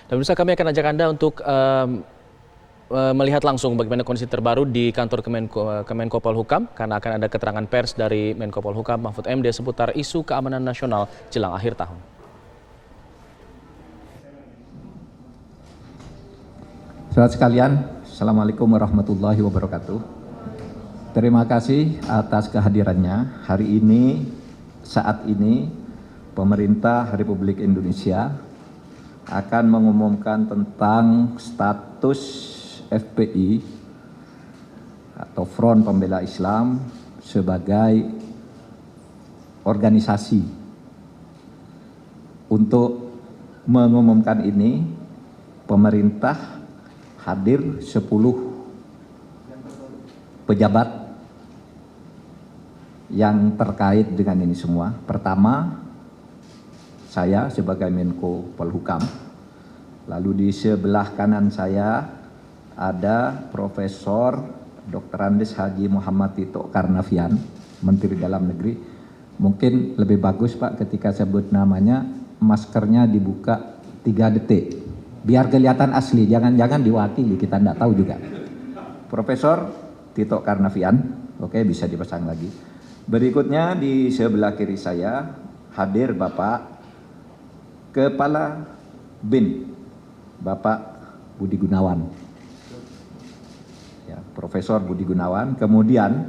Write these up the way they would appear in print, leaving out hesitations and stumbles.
Dan pemirsa, kami akan ajak Anda untuk melihat langsung bagaimana kondisi terbaru di kantor Kemenko Polhukam, karena akan ada keterangan pers dari Menko Polhukam Mahfud MD seputar isu keamanan nasional jelang akhir tahun. Saudara sekalian, Assalamualaikum warahmatullahi wabarakatuh. Terima kasih atas kehadirannya. Hari ini, saat ini, pemerintah Republik Indonesia akan mengumumkan tentang status FPI atau Front Pembela Islam sebagai organisasi. Untuk mengumumkan ini, pemerintah hadir 10 pejabat yang terkait dengan ini semua. Pertama, saya sebagai Menko Polhukam. Lalu di sebelah kanan saya ada Profesor Dr. Andes Haji Muhammad Tito Karnavian, Menteri Dalam Negeri. Mungkin lebih bagus Pak ketika sebut namanya maskernya dibuka 3 detik. Biar kelihatan asli, jangan-jangan diwakili, kita tidak tahu juga. Profesor Tito Karnavian, oke, bisa dipasang lagi. Berikutnya di sebelah kiri saya hadir Bapak Kepala BIN, Bapak Budi Gunawan. Ya, Profesor Budi Gunawan. Kemudian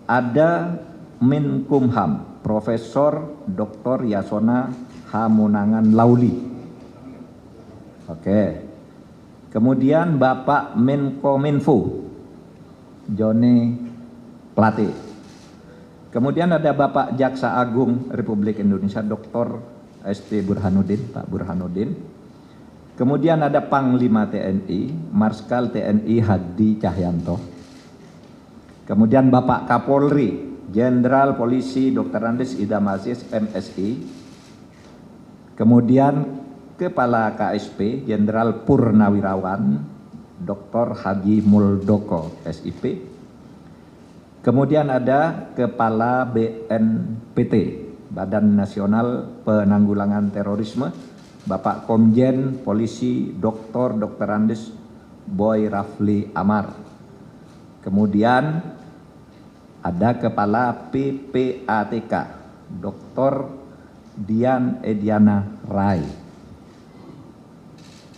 ada Menkumham, Profesor Dr. Yasona Hamunangan Lauli. Oke. Kemudian Bapak Menkominfo, Joni Plate. Kemudian ada Bapak Jaksa Agung Republik Indonesia, Dr. ST Burhanuddin, Pak Burhanuddin. Kemudian ada Panglima TNI, Marskal TNI Hadi Cahyanto. Kemudian Bapak Kapolri, Jenderal Polisi Dr. Andes Idham Aziz, MSI. Kemudian Kepala KSP, Jenderal Purnawirawan, Dr. Haji Muldoko, SIP. Kemudian ada Kepala BNPT, Badan Nasional Penanggulangan Terorisme, Bapak Komjen Polisi Dr. Andes Boy Rafli Amar. Kemudian ada Kepala PPATK, Dr. Dian Ediana Rai.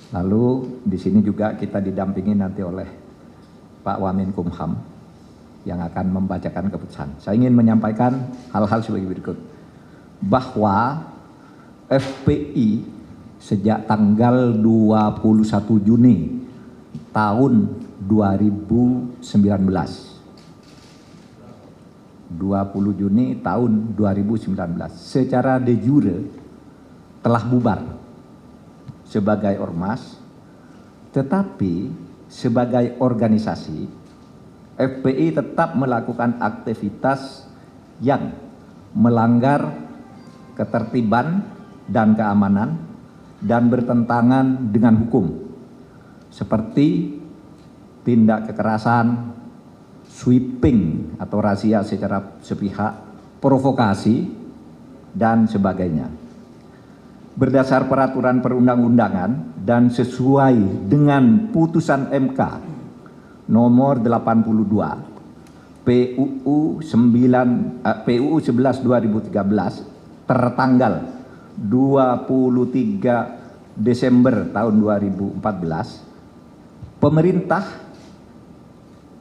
Lalu di sini juga kita didampingi nanti oleh Pak Wamenkumham yang akan membacakan keputusan. Saya ingin menyampaikan hal-hal sebagai berikut. Bahwa FPI sejak tanggal 21 Juni tahun 2019, 20 Juni tahun 2019 secara de jure telah bubar sebagai ormas, tetapi sebagai organisasi FPI tetap melakukan aktivitas yang melanggar ketertiban dan keamanan dan bertentangan dengan hukum, seperti tindak kekerasan, sweeping atau razia secara sepihak, provokasi, dan sebagainya. Berdasar peraturan perundang-undangan dan sesuai dengan putusan MK nomor 82 PUU 11/2013 tertanggal 23 Desember tahun 2014, pemerintah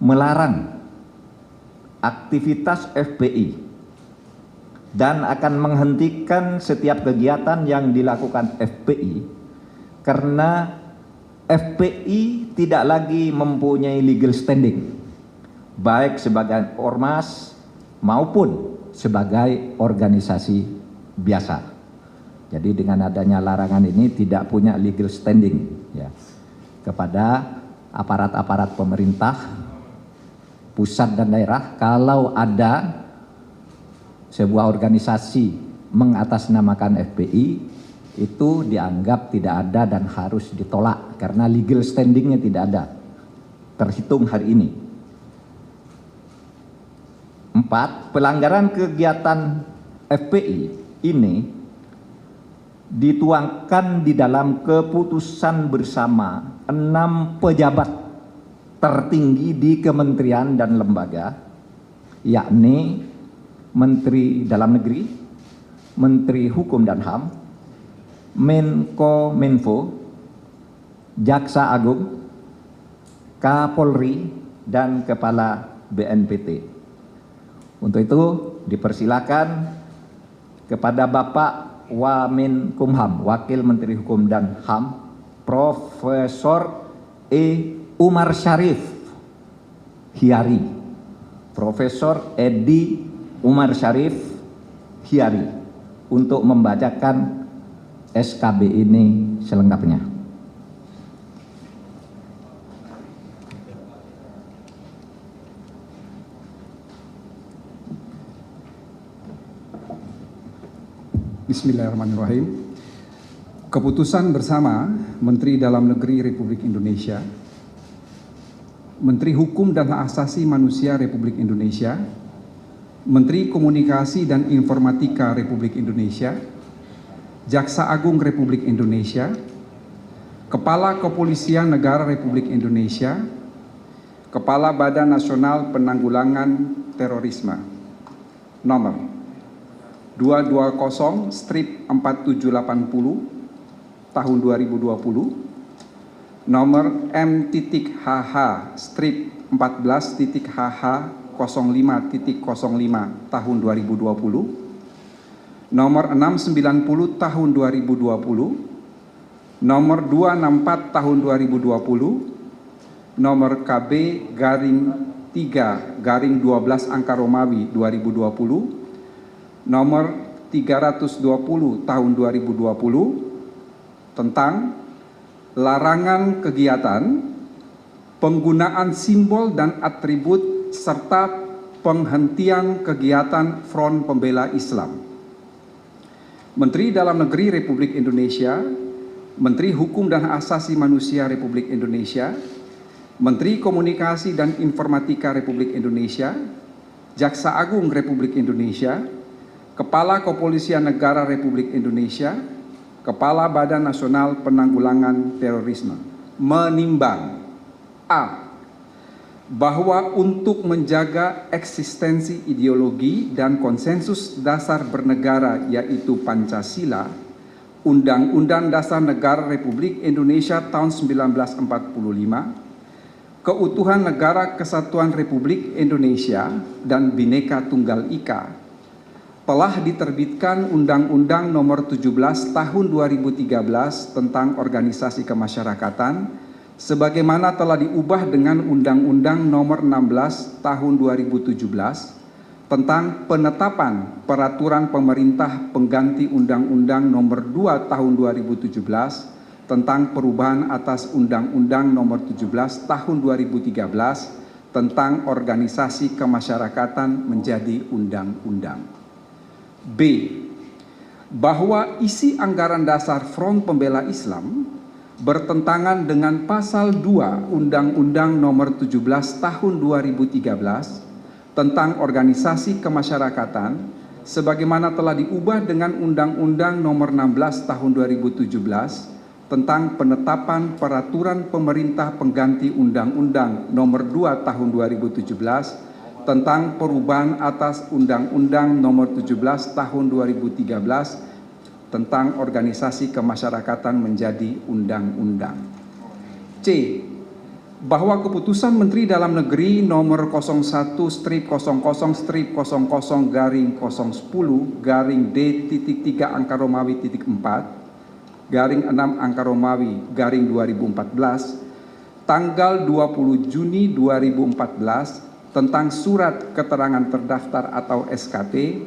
melarang aktivitas FPI dan akan menghentikan setiap kegiatan yang dilakukan FPI karena FPI tidak lagi mempunyai legal standing, baik sebagai ormas maupun sebagai organisasi biasa. Jadi dengan adanya larangan ini tidak punya legal standing ya, kepada aparat-aparat pemerintah pusat dan daerah. Kalau ada sebuah organisasi mengatasnamakan FPI, itu dianggap tidak ada dan harus ditolak karena legal standingnya tidak ada, terhitung hari ini. 4. Pelanggaran kegiatan FPI ini dituangkan di dalam keputusan bersama 6 pejabat tertinggi di kementerian dan lembaga, yakni Menteri Dalam Negeri, Menteri Hukum dan HAM, Menko-Minfo, Jaksa Agung, Kapolri, dan Kepala BNPT. Untuk itu dipersilakan kepada Bapak Wamenkumham, Wakil Menteri Hukum dan HAM, Profesor Umar Syarif Hiari, Profesor Edi Umar Syarif Hiari, untuk membacakan SKB ini selengkapnya. Bismillahirrahmanirrahim. Keputusan bersama Menteri Dalam Negeri Republik Indonesia, Menteri Hukum dan Hak Asasi Manusia Republik Indonesia, Menteri Komunikasi dan Informatika Republik Indonesia, Jaksa Agung Republik Indonesia, Kepala Kepolisian Negara Republik Indonesia, Kepala Badan Nasional Penanggulangan Terorisme, nomor 220/4780 tahun 2020, nomor M.HH/14.HH05.05 tahun 2020, nomor 690 tahun 2020, nomor 264 tahun 2020, nomor KB-3/12 angka Romawi 2020, nomor 320 tahun 2020 tentang larangan kegiatan, penggunaan simbol dan atribut serta penghentian kegiatan Front Pembela Islam. Menteri Dalam Negeri Republik Indonesia, Menteri Hukum dan Hak Asasi Manusia Republik Indonesia, Menteri Komunikasi dan Informatika Republik Indonesia, Jaksa Agung Republik Indonesia, Kepala Kepolisian Negara Republik Indonesia, Kepala Badan Nasional Penanggulangan Terorisme menimbang: A. Bahwa untuk menjaga eksistensi ideologi dan konsensus dasar bernegara yaitu Pancasila, Undang-Undang Dasar Negara Republik Indonesia tahun 1945, keutuhan Negara Kesatuan Republik Indonesia dan Bhinneka Tunggal Ika, telah diterbitkan Undang-Undang Nomor 17 Tahun 2013 tentang Organisasi Kemasyarakatan, sebagaimana telah diubah dengan Undang-Undang Nomor 16 Tahun 2017 tentang penetapan peraturan pemerintah pengganti Undang-Undang Nomor 2 Tahun 2017 tentang perubahan atas Undang-Undang Nomor 17 Tahun 2013 tentang Organisasi Kemasyarakatan menjadi undang-undang. B. Bahwa isi anggaran dasar Front Pembela Islam bertentangan dengan pasal 2 Undang-Undang Nomor 17 Tahun 2013 tentang Organisasi Kemasyarakatan sebagaimana telah diubah dengan Undang-Undang Nomor 16 Tahun 2017 tentang penetapan peraturan pemerintah pengganti Undang-Undang Nomor 2 Tahun 2017 tentang perubahan atas Undang-Undang Nomor 17 Tahun 2013 tentang Organisasi Kemasyarakatan menjadi undang-undang. C. Bahwa keputusan Menteri Dalam Negeri nomor 01/00/010/D.3 angka Romawi .4/6 angka Romawi /2014 tanggal 20 Juni 2014 tentang surat keterangan terdaftar atau SKT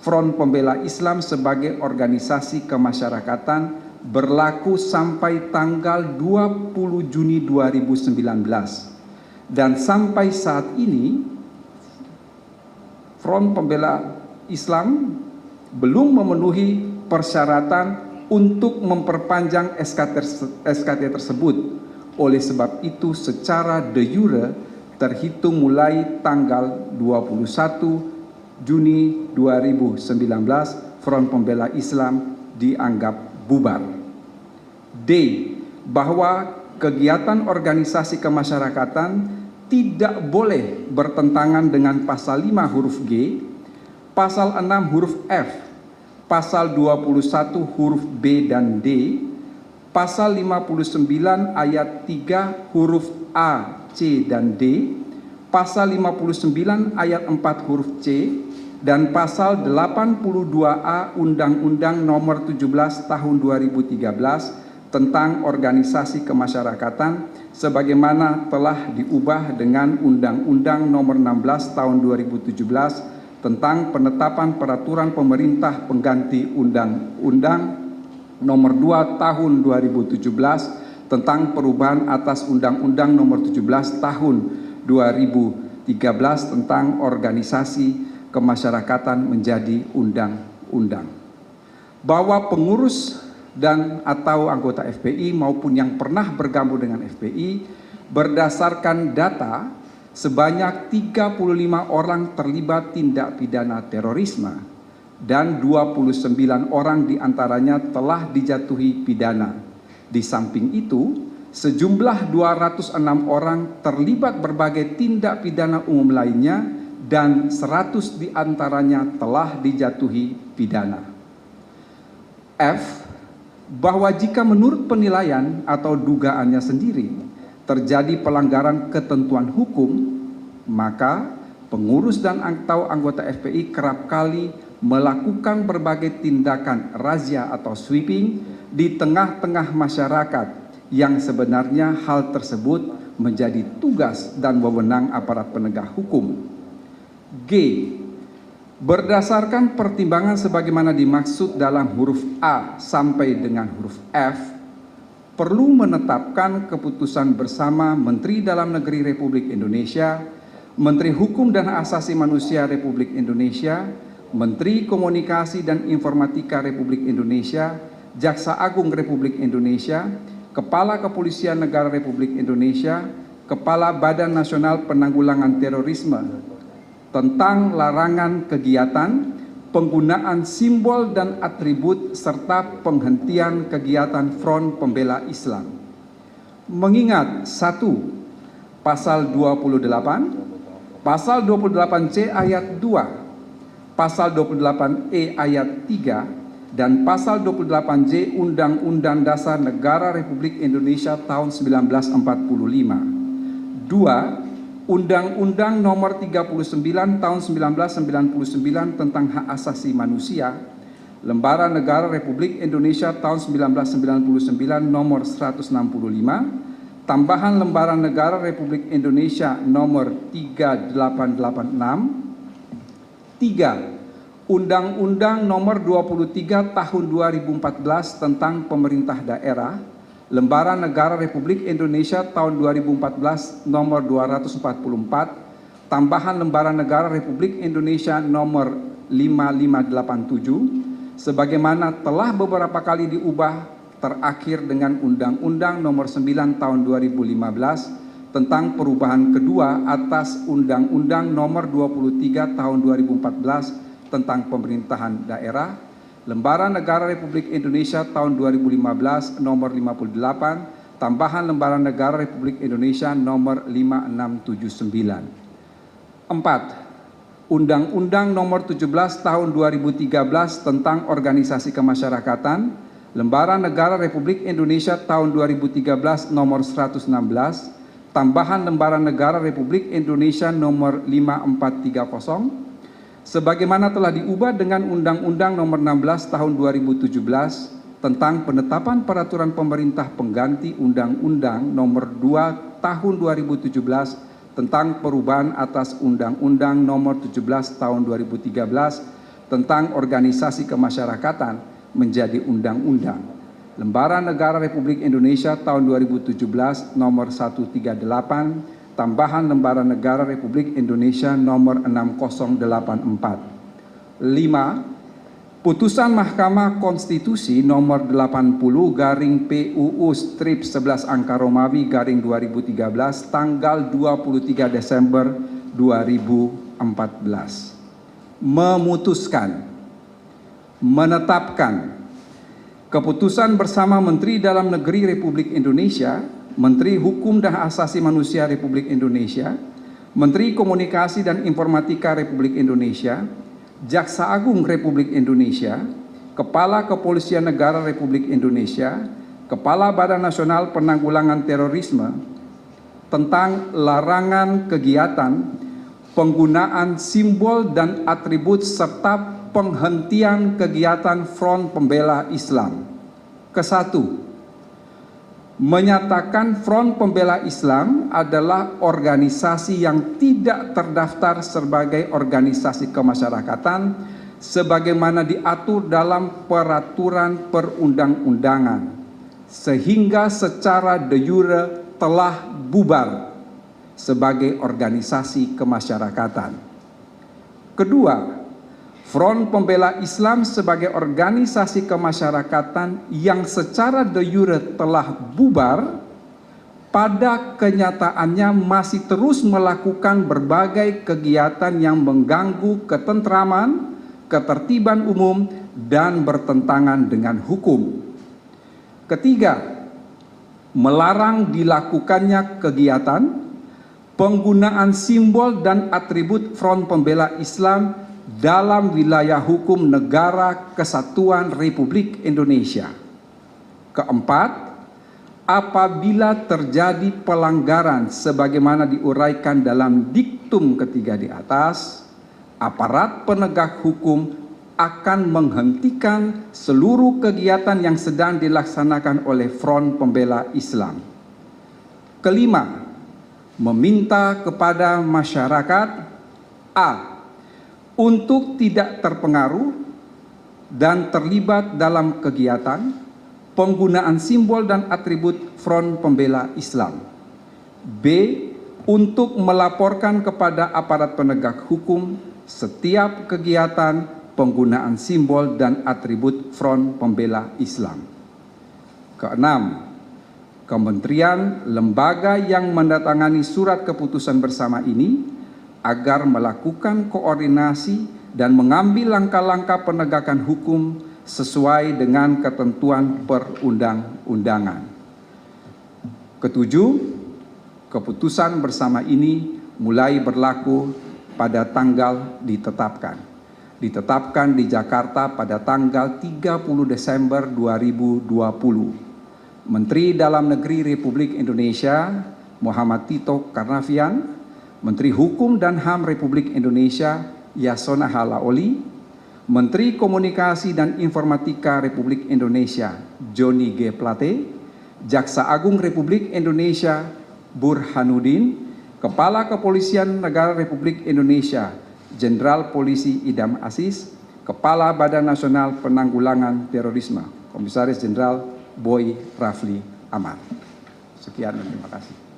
Front Pembela Islam sebagai organisasi kemasyarakatan berlaku sampai tanggal 20 Juni 2019 dan sampai saat ini Front Pembela Islam belum memenuhi persyaratan untuk memperpanjang SKT tersebut. Oleh sebab itu secara de jure terhitung mulai tanggal 21 Juni 2019, Front Pembela Islam dianggap bubar. D. Bahwa kegiatan organisasi kemasyarakatan tidak boleh bertentangan dengan pasal 5 huruf G, pasal 6 huruf F, pasal 21 huruf B dan D, pasal 59 ayat 3 huruf A, C dan D, pasal 59 ayat 4 huruf C, dan pasal 82A Undang-Undang Nomor 17 Tahun 2013 tentang organisasi kemasyarakatan sebagaimana telah diubah dengan Undang-Undang Nomor 16 Tahun 2017 tentang penetapan peraturan pemerintah pengganti Undang-Undang Nomor 2 Tahun 2017 tentang perubahan atas Undang-Undang Nomor 17 Tahun 2013 tentang organisasi kemasyarakatan menjadi undang-undang. Bahwa pengurus dan atau anggota FPI maupun yang pernah bergabung dengan FPI berdasarkan data sebanyak 35 orang terlibat tindak pidana terorisme dan 29 orang diantaranya telah dijatuhi pidana. Di samping itu, sejumlah 206 orang terlibat berbagai tindak pidana umum lainnya dan 100 diantaranya telah dijatuhi pidana. F. Bahwa jika menurut penilaian atau dugaannya sendiri terjadi pelanggaran ketentuan hukum, maka pengurus dan atau anggota FPI kerap kali melakukan berbagai tindakan razia atau sweeping di tengah-tengah masyarakat yang sebenarnya hal tersebut menjadi tugas dan wewenang aparat penegak hukum. G. Berdasarkan pertimbangan sebagaimana dimaksud dalam huruf A sampai dengan huruf F, perlu menetapkan keputusan bersama Menteri Dalam Negeri Republik Indonesia, Menteri Hukum dan Asasi Manusia Republik Indonesia, Menteri Komunikasi dan Informatika Republik Indonesia, Jaksa Agung Republik Indonesia, Kepala Kepolisian Negara Republik Indonesia, Kepala Badan Nasional Penanggulangan Terorisme, tentang larangan kegiatan, penggunaan simbol dan atribut, serta penghentian kegiatan Front Pembela Islam. Mengingat 1. Pasal 28, Pasal 28C ayat 2, Pasal 28E ayat 3, dan Pasal 28J Undang-Undang Dasar Negara Republik Indonesia tahun 1945. 2. Undang-Undang Nomor 39 Tahun 1999 tentang Hak Asasi Manusia, Lembaran Negara Republik Indonesia tahun 1999 Nomor 165, tambahan Lembaran Negara Republik Indonesia Nomor 3886. 3. Undang-Undang Nomor 23 Tahun 2014 tentang Pemerintah Daerah, Lembaran Negara Republik Indonesia tahun 2014 nomor 244, tambahan Lembaran Negara Republik Indonesia nomor 5587, sebagaimana telah beberapa kali diubah terakhir dengan Undang-Undang Nomor 9 tahun 2015 tentang perubahan kedua atas Undang-Undang Nomor 23 tahun 2014 tentang pemerintahan daerah, Lembaran Negara Republik Indonesia tahun 2015 nomor 58, tambahan Lembaran Negara Republik Indonesia nomor 5679. 4. Undang-Undang Nomor 17 tahun 2013 tentang Organisasi Kemasyarakatan, Lembaran Negara Republik Indonesia tahun 2013 nomor 116, tambahan Lembaran Negara Republik Indonesia nomor 5430, sebagaimana telah diubah dengan Undang-Undang Nomor 16 Tahun 2017 tentang penetapan peraturan pemerintah pengganti Undang-Undang Nomor 2 Tahun 2017 tentang perubahan atas Undang-Undang Nomor 17 Tahun 2013 tentang organisasi kemasyarakatan menjadi undang-undang. Lembaran Negara Republik Indonesia tahun 2017 Nomor 138, tambahan Lembaran Negara Republik Indonesia nomor 6084. 5. Putusan Mahkamah Konstitusi nomor 80/PUU/11 tanggal 23 Desember 2014 memutuskan, menetapkan Keputusan bersama Menteri Dalam Negeri Republik Indonesia, Menteri Hukum dan Asasi Manusia Republik Indonesia, Menteri Komunikasi dan Informatika Republik Indonesia, Jaksa Agung Republik Indonesia, Kepala Kepolisian Negara Republik Indonesia, Kepala Badan Nasional Penanggulangan Terorisme tentang larangan kegiatan, penggunaan simbol dan atribut serta penghentian kegiatan Front Pembela Islam. Kesatu, menyatakan Front Pembela Islam adalah organisasi yang tidak terdaftar sebagai organisasi kemasyarakatan sebagaimana diatur dalam peraturan perundang-undangan, sehingga secara de jure telah bubar sebagai organisasi kemasyarakatan. Kedua, Front Pembela Islam sebagai organisasi kemasyarakatan yang secara de jure telah bubar, pada kenyataannya masih terus melakukan berbagai kegiatan yang mengganggu ketentraman, ketertiban umum, dan bertentangan dengan hukum. Ketiga, melarang dilakukannya kegiatan, penggunaan simbol dan atribut Front Pembela Islam dalam wilayah hukum Negara Kesatuan Republik Indonesia. Keempat, apabila terjadi pelanggaran sebagaimana diuraikan dalam diktum ketiga di atas, aparat penegak hukum akan menghentikan seluruh kegiatan yang sedang dilaksanakan oleh Front Pembela Islam. Kelima, meminta kepada masyarakat a. untuk tidak terpengaruh dan terlibat dalam kegiatan, penggunaan simbol dan atribut Front Pembela Islam. B. Untuk melaporkan kepada aparat penegak hukum setiap kegiatan penggunaan simbol dan atribut Front Pembela Islam. Keenam, kementerian, lembaga yang mendatangani surat keputusan bersama ini agar melakukan koordinasi dan mengambil langkah-langkah penegakan hukum sesuai dengan ketentuan perundang-undangan. Ketujuh, keputusan bersama ini mulai berlaku pada tanggal ditetapkan di Jakarta pada tanggal 30 Desember 2020. Menteri Dalam Negeri Republik Indonesia Muhammad Tito Karnavian, Menteri Hukum dan HAM Republik Indonesia Yasona Halaoli, Menteri Komunikasi dan Informatika Republik Indonesia Johnny G. Plate, Jaksa Agung Republik Indonesia Burhanuddin, Kepala Kepolisian Negara Republik Indonesia Jenderal Polisi Idam Aziz, Kepala Badan Nasional Penanggulangan Terorisme Komisaris Jenderal Boy Rafli Amar. Sekian dan terima kasih.